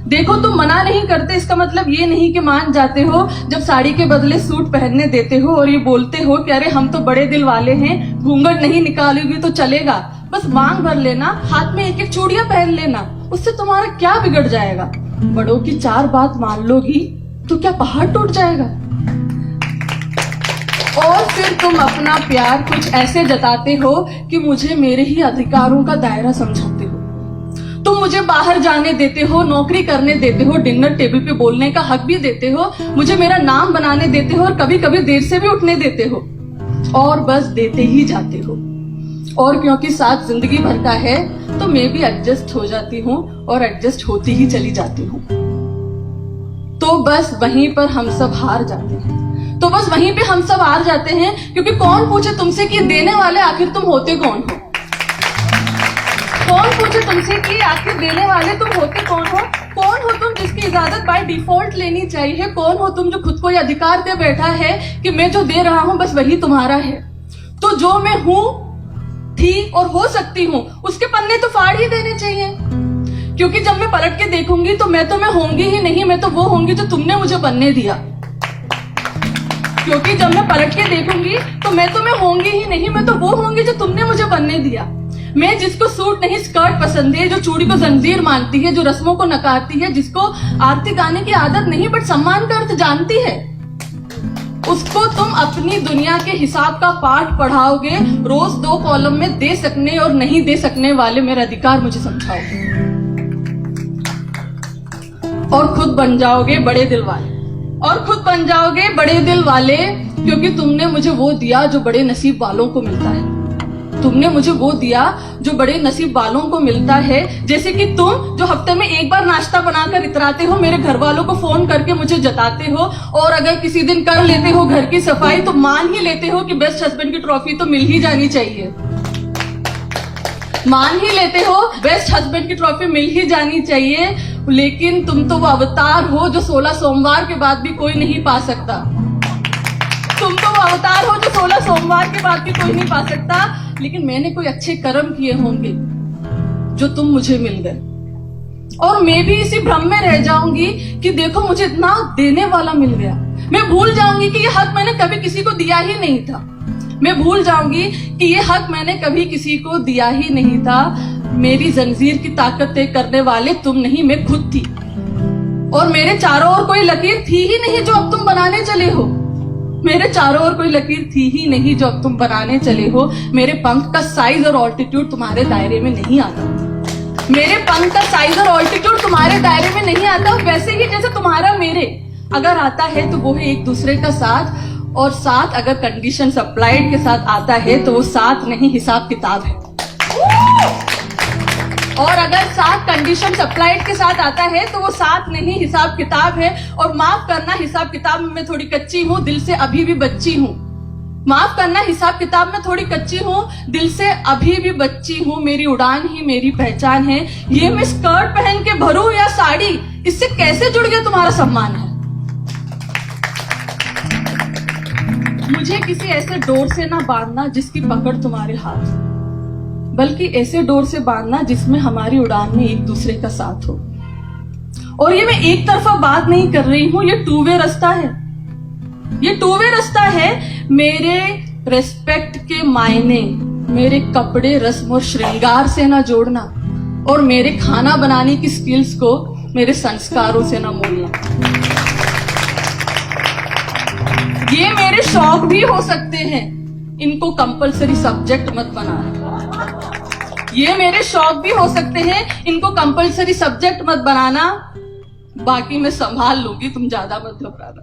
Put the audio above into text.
देखो तुम मना नहीं करते, इसका मतलब ये नहीं कि मान जाते हो जब साड़ी के बदले सूट पहनने देते हो और ये बोलते हो कि अरे हम तो बड़े दिल वाले हैं, घूंघट नहीं निकालोगी तो चलेगा, बस मांग भर लेना, हाथ में एक एक चूड़ियां पहन लेना, उससे तुम्हारा क्या बिगड़ जाएगा। बड़ों की 4 बात मान लोगी तो क्या पहाड़ टूट जाएगा। और फिर तुम अपना प्यार कुछ ऐसे जताते हो कि मुझे मेरे ही अधिकारों का दायरा समझाते हो। तुम मुझे बाहर जाने देते हो, नौकरी करने देते हो, डिनर टेबल पे बोलने का हक भी देते हो, मुझे मेरा नाम बनाने देते हो और कभी कभी देर से भी उठने देते हो, और बस देते ही जाते हो। और क्योंकि साथ जिंदगी भर का है तो मैं भी एडजस्ट हो जाती हूँ और एडजस्ट होती ही चली जाती हूँ। तो बस वहीं पर हम सब हार जाते हैं, क्योंकि कौन पूछे तुमसे कि देने वाले आखिर तुम होते कौन हो। कौन पूछे तुमसे कि आखिर देने वाले तुम होते कौन हो। कौन हो तुम जिसकी इजाजत बाय डिफॉल्ट लेनी चाहिए। कौन हो तुम जो खुद को ये अधिकार दे बैठा है कि मैं जो दे रहा हूं बस वही तुम्हारा है। तो जो मैं हूं, थी और हो सकती हूँ उसके पन्ने तो फाड़ ही देने चाहिए, क्योंकि जब मैं पलट के देखूंगी तो मैं होंगी ही नहीं, मैं तो वो होंगी जो तुमने मुझे बनने दिया। क्योंकि जब मैं पलट के देखूंगी तो मैं होंगी ही नहीं, मैं तो वो होंगी जो तुमने मुझे बनने दिया। मैं जिसको सूट नहीं स्कर्ट पसंद है, जो चूड़ी को जंजीर मानती है, जो रस्मों को नकारती है, जिसको आरती गाने की आदत नहीं बट सम्मान का अर्थ जानती है, उसको तुम अपनी दुनिया के हिसाब का पाठ पढ़ाओगे, रोज 2 कॉलम में दे सकने और नहीं दे सकने वाले मेरा अधिकार मुझे समझाओगे, और खुद बन जाओगे बड़े दिल वाले। क्योंकि तुमने मुझे वो दिया जो बड़े नसीब वालों को मिलता है। तुमने मुझे वो दिया जो बड़े नसीब वालों को मिलता है। जैसे कि तुम जो हफ्ते में एक बार नाश्ता बनाकर इतराते हो, मेरे घर वालों को फोन करके मुझे जताते हो, और अगर किसी दिन कर लेते हो घर की सफाई तो मान ही लेते हो कि बेस्ट हस्बैंड की ट्रॉफी तो मिल ही जानी चाहिए। मान ही लेते हो बेस्ट हस्बैंड की ट्रॉफी मिल ही जानी चाहिए। लेकिन तुम तो वो अवतार हो जो 16 सोमवार के बाद भी कोई नहीं पा सकता। तुम तो वो अवतार हो जो 16 सोमवार के बाद भी कोई नहीं पा सकता। लेकिन मैंने कोई अच्छे कर्म किए होंगे जो तुम मुझे मिल गए, और मैं भी इसी भ्रम में रह जाऊंगी कि देखो मुझे इतना देने वाला मिल गया। मैं भूल जाऊंगी कि ये हक मैंने कभी किसी को दिया ही नहीं था। मैं भूल जाऊंगी कि ये हक मैंने कभी किसी को दिया ही नहीं था। मेरी जंजीर की ताकत तय करने वाले तुम नहीं, मैं खुद थी, और मेरे चारों ओर कोई लकीर थी ही नहीं जो अब तुम बनाने चले हो। मेरे चारों ओर कोई लकीर थी ही नहीं जो अब तुम बनाने चले हो। मेरे पंख का साइज और ऑल्टीट्यूड तुम्हारे दायरे में नहीं आता। मेरे पंख का साइज और ऑल्टीट्यूड तुम्हारे दायरे में नहीं आता। वैसे ही जैसे तुम्हारा मेरे अगर आता है तो वो है एक दूसरे का साथ, और साथ अगर कंडीशन अप्लाइड के साथ आता है तो वो साथ नहीं हिसाब किताब है। और अगर साथ कंडीशन अप्लाइड के साथ आता है तो वो साथ नहीं हिसाब किताब है। और माफ करना, हिसाब किताब में मैं थोड़ी कच्ची हूँ, दिल से अभी भी बच्ची हूँ। माफ करना, हिसाब किताब में थोड़ी कच्ची हूँ, दिल से अभी भी बच्ची हूँ। मेरी उड़ान ही मेरी पहचान है। ये मैं स्कर्ट पहन के भरूं या साड़ी, इससे कैसे जुड़ गया तुम्हारा सम्मान है। मुझे किसी ऐसे डोर से ना बांधना जिसकी पकड़ तुम्हारे हाथ, बल्कि ऐसे डोर से बांधना जिसमें हमारी उड़ान में एक दूसरे का साथ हो। और ये मैं एक तरफा बात नहीं कर रही हूं, ये 2 वे रास्ता है। ये 2 वे रास्ता है। मेरे रेस्पेक्ट के मायने मेरे कपड़े, रस्म और श्रृंगार से ना जोड़ना, और मेरे खाना बनाने की स्किल्स को मेरे संस्कारों से ना मोड़ना। ये मेरे शौक भी हो सकते हैं, इनको कंपलसरी सब्जेक्ट मत बनाना। ये मेरे शौक भी हो सकते हैं, इनको कंपलसरी सब्जेक्ट मत बनाना। बाकी मैं संभाल लूंगी, तुम ज्यादा मत घबराना।